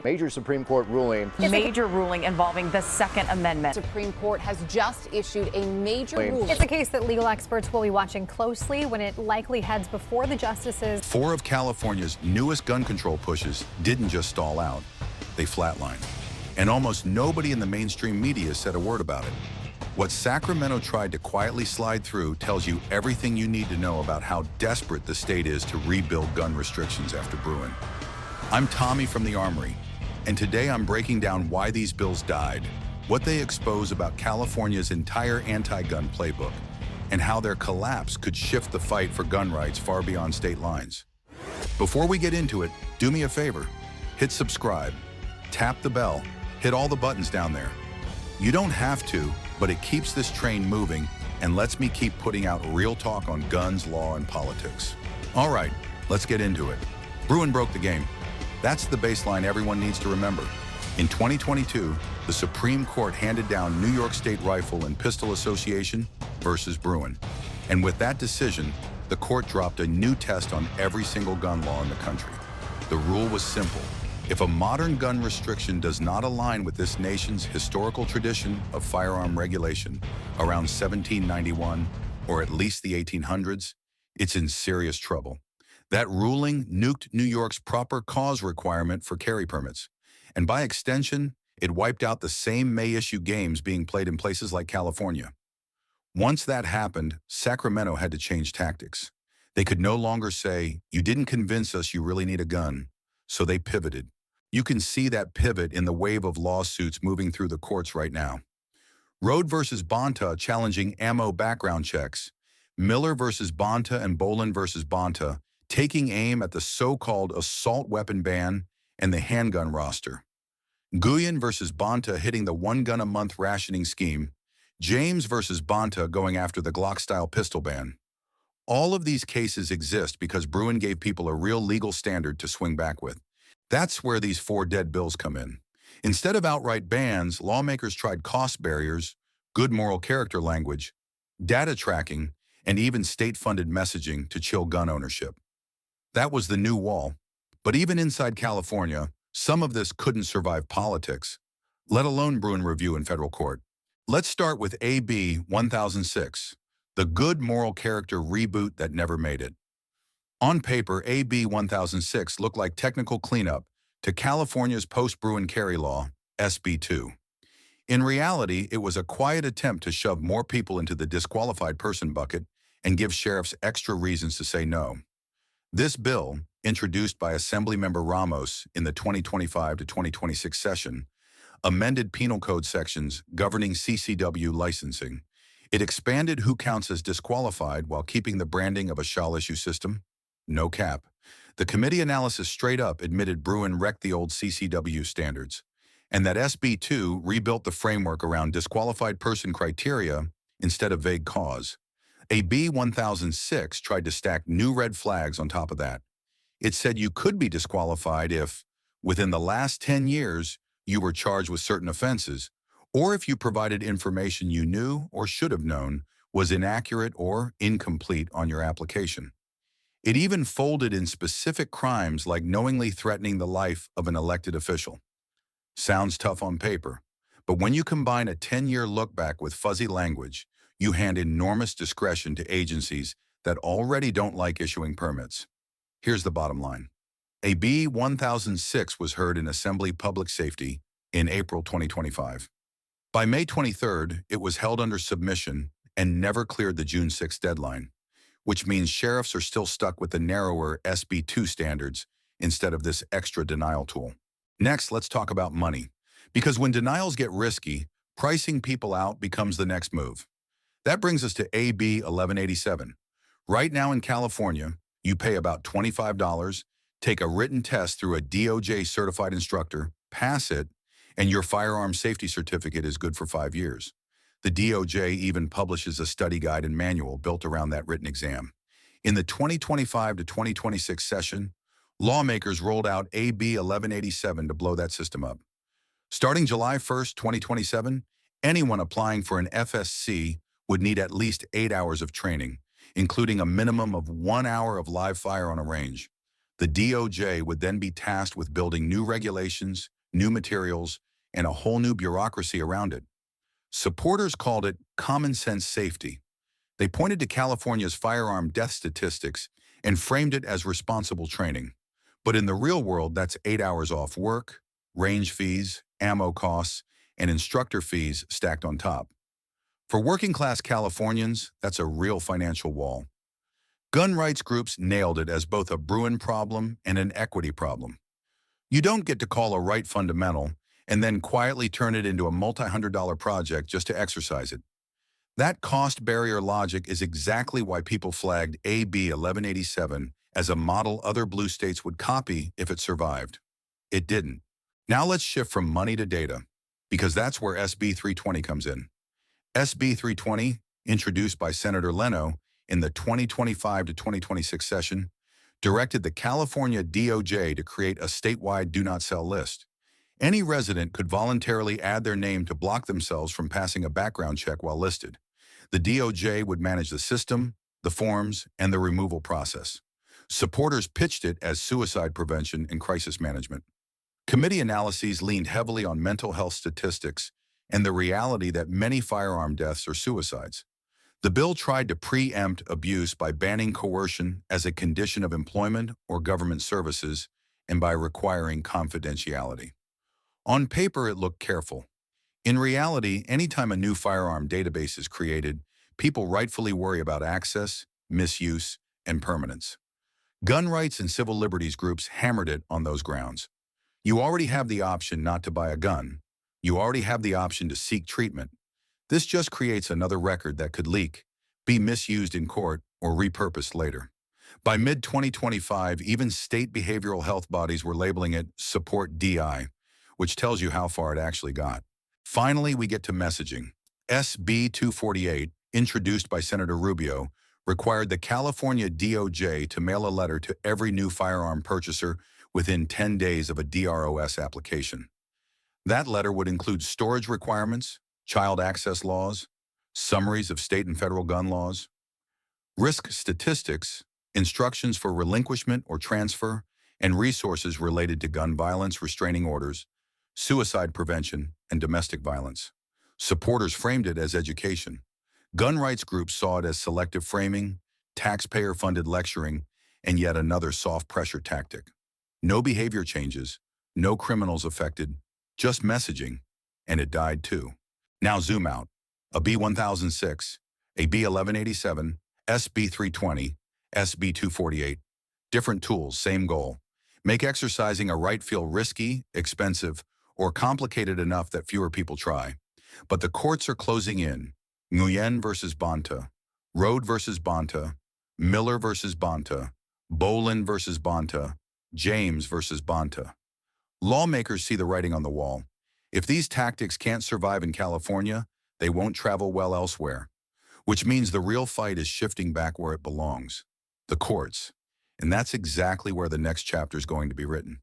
Major Supreme Court ruling. Major ruling involving the Second Amendment. The Supreme Court has just issued a major ruling. It's a case that legal experts will be watching closely when it likely heads before the justices. 4 of California's newest gun control pushes didn't just stall out, they flatlined. And almost nobody in the mainstream media said a word about it. What Sacramento tried to quietly slide through tells you everything you need to know about how desperate the state is to rebuild gun restrictions after Bruen. I'm Tommy from the Armory, and today I'm breaking down why these bills died, what they expose about California's entire anti-gun playbook, and how their collapse could shift the fight for gun rights far beyond state lines. Before we get into it, do me a favor. Hit subscribe, tap the bell, hit all the buttons down there. You don't have to, but it keeps this train moving and lets me keep putting out real talk on guns, law, and politics. All right, let's get into it. Bruen broke the game. That's the baseline everyone needs to remember. In 2022, the Supreme Court handed down New York State Rifle and Pistol Association versus Bruen. And with that decision, the court dropped a new test on every single gun law in the country. The rule was simple. If a modern gun restriction does not align with this nation's historical tradition of firearm regulation around 1791 or at least the 1800s, it's in serious trouble. That ruling nuked New York's proper cause requirement for carry permits. And by extension, it wiped out the same May-issue games being played in places like California. Once that happened, Sacramento had to change tactics. They could no longer say, "You didn't convince us you really need a gun," so they pivoted. You can see that pivot in the wave of lawsuits moving through the courts right now. Rhode versus Bonta challenging ammo background checks. Miller versus Bonta and Bolin versus Bonta taking aim at the so-called assault weapon ban and the handgun roster. Nguyen versus Bonta hitting the one-gun-a-month rationing scheme. James versus Bonta going after the Glock-style pistol ban. All of these cases exist because Bruen gave people a real legal standard to swing back with. That's where these 4 dead bills come in. Instead of outright bans, lawmakers tried cost barriers, good moral character language, data tracking, and even state-funded messaging to chill gun ownership. That was the new wall. But even inside California, some of this couldn't survive politics, let alone Bruen review in federal court. Let's start with AB 1006, the good moral character reboot that never made it. On paper, AB 1006 looked like technical cleanup to California's post-Bruen carry law, SB 2. In reality, it was a quiet attempt to shove more people into the disqualified person bucket and give sheriffs extra reasons to say no. This bill, introduced by Assemblymember Ramos in the 2025 to 2026 session, amended penal code sections governing CCW licensing. It expanded who counts as disqualified while keeping the branding of a shall-issue system. No cap. The committee analysis straight up admitted Bruen wrecked the old CCW standards, and that SB 2 rebuilt the framework around disqualified person criteria instead of vague cause. AB 1006 tried to stack new red flags on top of that. It said you could be disqualified if, within the last 10 years, you were charged with certain offenses, or if you provided information you knew or should have known was inaccurate or incomplete on your application. It even folded in specific crimes like knowingly threatening the life of an elected official. Sounds tough on paper, but when you combine a 10-year look back with fuzzy language, you hand enormous discretion to agencies that already don't like issuing permits. Here's the bottom line. AB 1006 was heard in Assembly Public Safety in April 2025. By May 23rd, it was held under submission and never cleared the June 6 deadline, which means sheriffs are still stuck with the narrower SB 2 standards instead of this extra denial tool. Next, let's talk about money. Because when denials get risky, pricing people out becomes the next move. That brings us to AB 1187. Right now in California, you pay about $25, take a written test through a DOJ-certified instructor, pass it, and your firearm safety certificate is good for 5 years. The DOJ even publishes a study guide and manual built around that written exam. In the 2025 to 2026 session, lawmakers rolled out AB 1187 to blow that system up. Starting July 1st, 2027, anyone applying for an FSC would need at least 8 hours of training, including a minimum of 1 hour of live fire on a range. The DOJ would then be tasked with building new regulations, new materials, and a whole new bureaucracy around it. Supporters called it common sense safety. They pointed to California's firearm death statistics and framed it as responsible training. But in the real world, that's 8 hours off work, range fees, ammo costs, and instructor fees stacked on top. For working-class Californians, that's a real financial wall. Gun rights groups nailed it as both a Bruen problem and an equity problem. You don't get to call a right fundamental and then quietly turn it into a multi-$100 project just to exercise it. That cost barrier logic is exactly why people flagged AB 1187 as a model other blue states would copy if it survived. It didn't. Now let's shift from money to data, because that's where SB 320 comes in. SB 320, introduced by Senator Leno in the 2025 to 2026 session, directed the California DOJ to create a statewide do not sell list. Any resident could voluntarily add their name to block themselves from passing a background check while listed. The DOJ would manage the system, the forms, and the removal process. Supporters pitched it as suicide prevention and crisis management. Committee analyses leaned heavily on mental health statistics and the reality that many firearm deaths are suicides. The bill tried to preempt abuse by banning coercion as a condition of employment or government services and by requiring confidentiality. On paper, it looked careful. In reality, anytime a new firearm database is created, people rightfully worry about access, misuse, and permanence. Gun rights and civil liberties groups hammered it on those grounds. You already have the option not to buy a gun. You already have the option to seek treatment. This just creates another record that could leak, be misused in court, or repurposed later. By mid-2025, even state behavioral health bodies were labeling it Support DI, which tells you how far it actually got. Finally, we get to messaging. SB 248, introduced by Senator Rubio, required the California DOJ to mail a letter to every new firearm purchaser within 10 days of a DROS application. That letter would include storage requirements, child access laws, summaries of state and federal gun laws, risk statistics, instructions for relinquishment or transfer, and resources related to gun violence restraining orders, suicide prevention, and domestic violence. Supporters framed it as education. Gun rights groups saw it as selective framing, taxpayer-funded lecturing, and yet another soft pressure tactic. No behavior changes, no criminals affected, just messaging, and it died too. Now zoom out. A B1006, a B1187, SB 320, SB 248. Different tools, same goal. Make exercising a right feel risky, expensive, or complicated enough that fewer people try. But the courts are closing in. Nguyen versus Bonta, Rhode versus Bonta, Miller versus Bonta, Bolin versus Bonta, James versus Bonta. Lawmakers see the writing on the wall. If these tactics can't survive in California, they won't travel well elsewhere, which means the real fight is shifting back where it belongs, the courts. And that's exactly where the next chapter is going to be written.